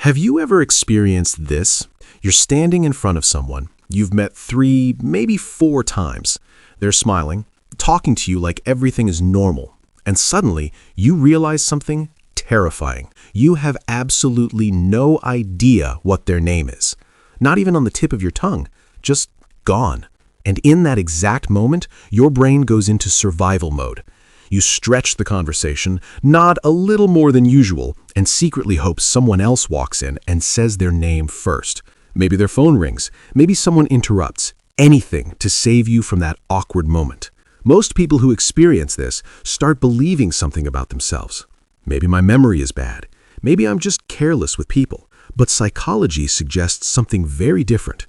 Have you ever experienced this? You're standing in front of someone you've met 3, maybe 4 times. They're smiling, talking to you like everything is normal, and suddenly you realize something terrifying. You have absolutely no idea what their name is. Not even on the tip of your tongue, just gone. And in that exact moment, your brain goes into survival mode. You stretch the conversation, nod a little more than usual, and secretly hope someone else walks in and says their name first. Maybe their phone rings, maybe someone interrupts. Anything to save you from that awkward moment. Most people who experience this start believing something about themselves. Maybe my memory is bad. Maybe I'm just careless with people. But psychology suggests something very different.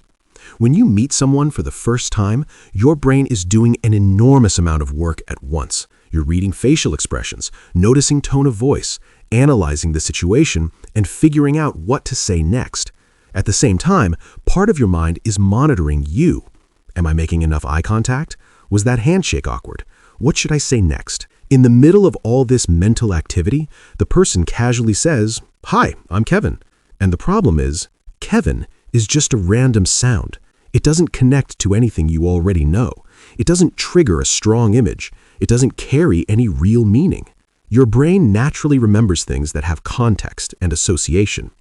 When you meet someone for the first time, your brain is doing an enormous amount of work at once. You're reading facial expressions, noticing tone of voice, analyzing the situation, and figuring out what to say next. At the same time, part of your mind is monitoring you. Am I making enough eye contact? Was that handshake awkward? What should I say next? In the middle of all this mental activity, the person casually says, "Hi, I'm Kevin." And the problem is, Kevin is just a random sound. It doesn't connect to anything you already know. It doesn't trigger a strong image. It doesn't carry any real meaning. Your brain naturally remembers things that have context and association.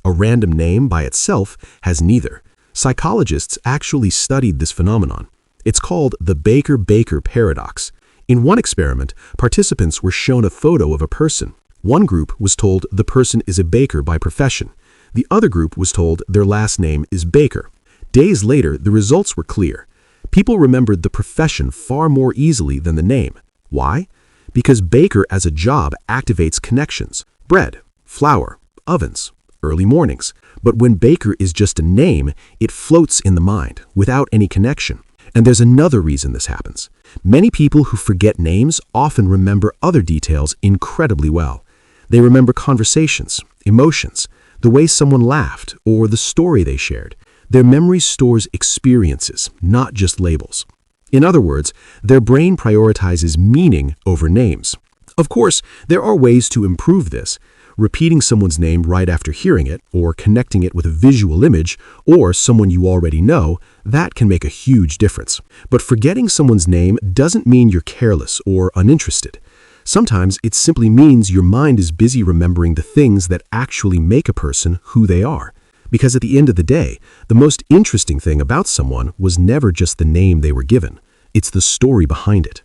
A random name by itself has neither. Psychologists actually studied this phenomenon. It's called the Baker-Baker paradox. In one experiment, participants were shown a photo of a person. One group was told the person is a baker by profession. The other group was told their last name is Baker. Days later, the results were clear. People remembered the profession far more easily than the name. Why? Because baker as a job activates connections. Bread, flour, ovens, early mornings. But when baker is just a name, it floats in the mind without any connection. And there's another reason this happens. Many people who forget names often remember other details incredibly well. They remember conversations, emotions, the way someone laughed, or the story they shared. Their memory stores experiences, not just labels. In other words, their brain prioritizes meaning over names. Of course, there are ways to improve this. Repeating someone's name right after hearing it, or connecting it with a visual image, or someone you already know, that can make a huge difference. But forgetting someone's name doesn't mean you're careless or uninterested. Sometimes it simply means your mind is busy remembering the things that actually make a person who they are. Because at the end of the day, the most interesting thing about someone was never just the name they were given. It's the story behind it.